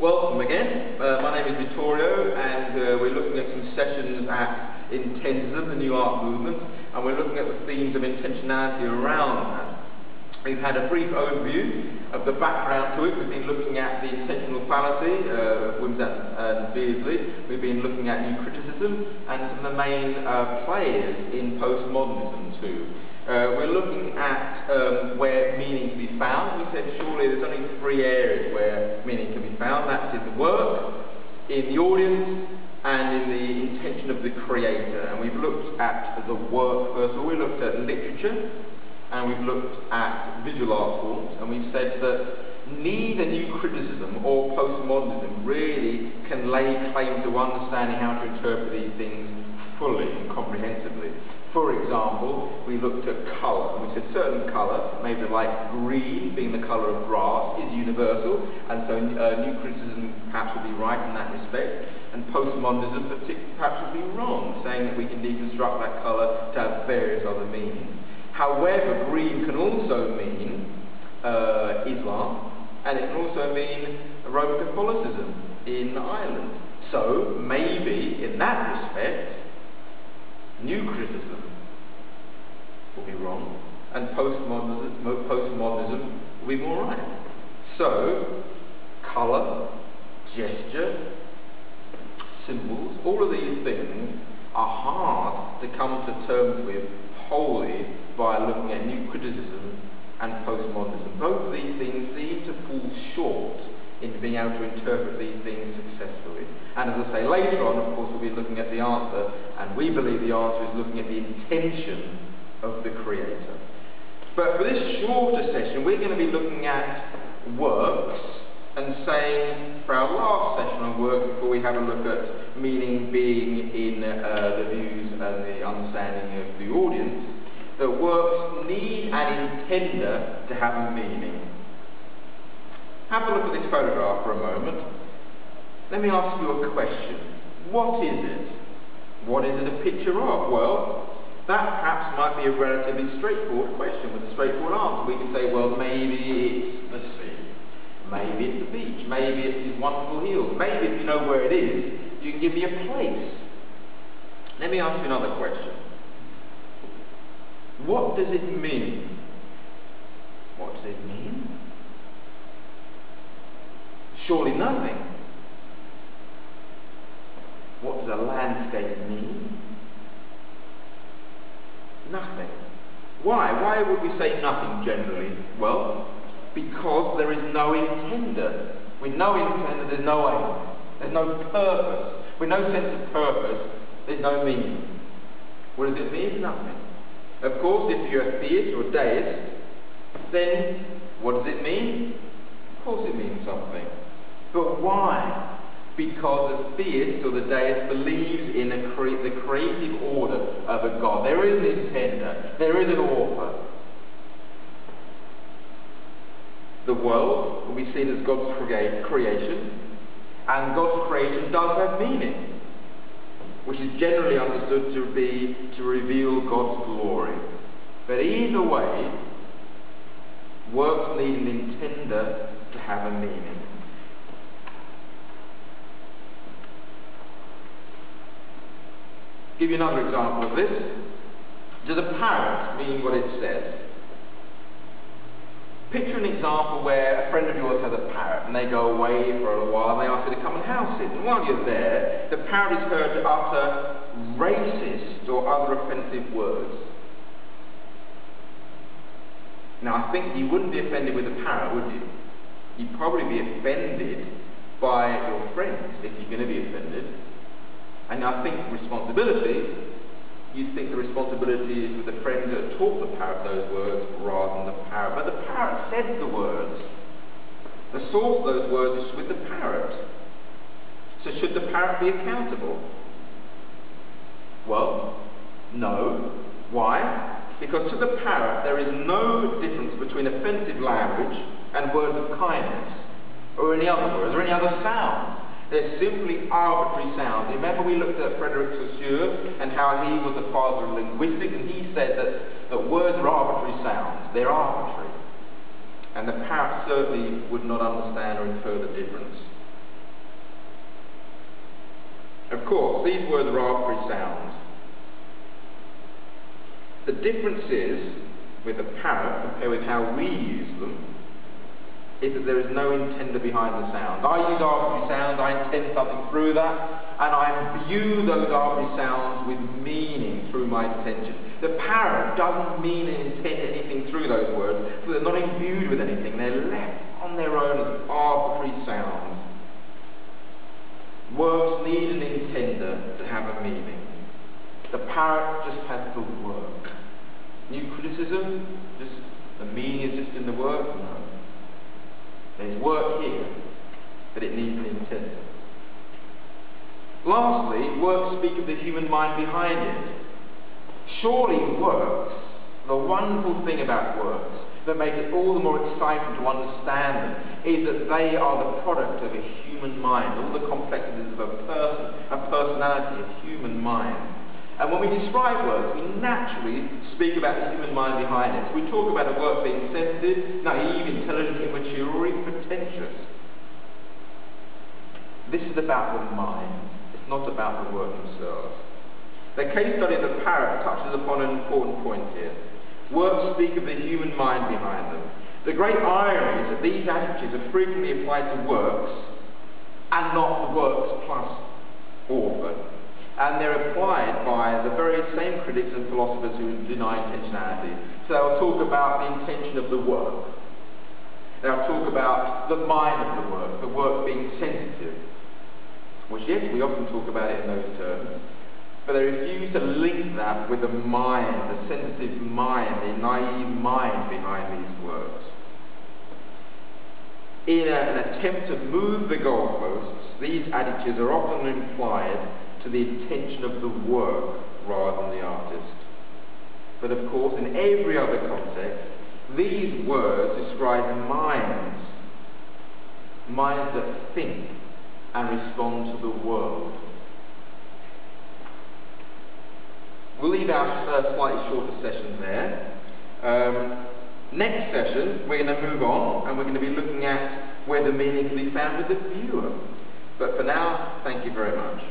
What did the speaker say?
Welcome again. My name is Vittorio, and we're looking at some sessions at Intentism, the new art movement, and we're looking at the themes of intentionality around that. We've had a brief overview of the background to it. We've been looking at the intentional fallacy of Wimsatt and Beardsley. We've been looking at new criticism and some of the main players in postmodernism too. We're looking at where meaning can be found. We said surely there's only three areas where meaning can be found. That's in the work, in the audience, and in the intention of the creator. And we've looked at the work first of all. We looked at literature, and we've looked at visual art forms, and we've said that neither new criticism or postmodernism really can lay claim to understanding how to interpret these things fully and comprehensively. For example, we looked at colour. We said certain colour, maybe like green being the colour of grass, is universal, and so new criticism perhaps would be right in that respect, and postmodernism perhaps would be wrong, saying that we can deconstruct that colour to have various other meanings. However, green can also mean Islam, and it can also mean Roman Catholicism in Ireland. So maybe in that respect, new criticism will be wrong, and postmodernism will be more right. So, colour, gesture, symbols, all of these things are hard to come to terms with wholly by looking at new criticism and postmodernism. Both of these things seem to fall short in being able to interpret these things successfully. And as I say, later on, of course, we'll be looking at the answer, and we believe the answer is looking at the intention of the creator. But for this shorter session, we're going to be looking at works and saying, for our last session on work, before we have a look at meaning being in the views and the understanding of the audience, that works need an intender to have a meaning. Have a look at this photograph for a moment. Let me ask you a question. What is it? What is it a picture of? Well, that perhaps might be a relatively straightforward question with a straightforward answer. We can say, well, maybe it's the sea. Maybe it's the beach. Maybe it's these wonderful hills. Maybe if you know where it is, you can give me a place. Let me ask you another question. What does it mean? What does it mean? Surely nothing. What does a landscape mean? Nothing. Why? Why would we say nothing generally? Well, because there is no intender. With no intender, there's no aim. There's no purpose. With no sense of purpose, there's no meaning. What does it mean? Nothing. Of course, if you're a theist or a deist, then what does it mean? Of course it means something. But why? Because the theist or the deist believes in the creative order of a God. There is an intender. There is an author. The world will be seen as God's creation, and God's creation does have meaning, which is generally understood to be to reveal God's glory. But either way, works need an intender to have a meaning. Give you another example of this. Does a parrot mean what it says? Picture an example where a friend of yours has a parrot, and they go away for a while, and they ask you to come and house it. And while you're there, the parrot is heard to utter racist or other offensive words. Now, I think you wouldn't be offended with a parrot, would you? You'd probably be offended by your friends if you're going to be offended. And I think responsibility, you'd think the responsibility is with the friends that taught the parrot those words rather than the parrot. But the parrot said the words. The source of those words is with the parrot. So should the parrot be accountable? Well, no. Why? Because to the parrot there is no difference between offensive language and words of kindness, or any other words, or any other sound. They're simply arbitrary sounds. Remember we looked at Frederick Saussure and how he was the father of linguistics, and he said that words are arbitrary sounds. They're arbitrary. And the parrot certainly would not understand or infer the difference. Of course, these words are arbitrary sounds. The difference is, with the parrot, compared with how we use them, is that there is no intender behind the sound. I use arbitrary sounds, I intend something through that, and I imbue those arbitrary sounds with meaning through my intention. The parrot doesn't mean and intend anything through those words, so they're not imbued with anything. They're left on their own as arbitrary sounds. Words need an intender to have a meaning. The parrot just has the work. New criticism, just the meaning is just in the work? No. There's work here, but it needs an intender. Lastly, works speak of the human mind behind it. Surely works, the wonderful thing about works, that makes it all the more exciting to understand them, is that they are the product of a human mind, all the complexities of a person, a personality, a human mind. And when we describe works, we naturally speak about the human mind behind it. So we talk about a work being sensitive, naive, intelligent, immature, or even pretentious. This is about the mind. It's not about the work themselves. The case study of the parrot touches upon an important point here. Works speak of the human mind behind them. The great irony is that these attitudes are frequently applied to works and not the works plus author. And they're applied by the very same critics and philosophers who deny intentionality. So they'll talk about the intention of the work. They'll talk about the mind of the work being sensitive. Which, yes, we often talk about it in those terms. But they refuse to link that with the mind, the sensitive mind, the naive mind behind these works. In an attempt to move the goalposts, these attitudes are often implied to the intention of the work rather than the artist. But of course, in every other context, these words describe minds that think and respond to the world. We'll leave our slightly shorter session there. Next session, we're going to move on, and we're going to be looking at where the meaning can be found with the viewer. But for now, thank you very much.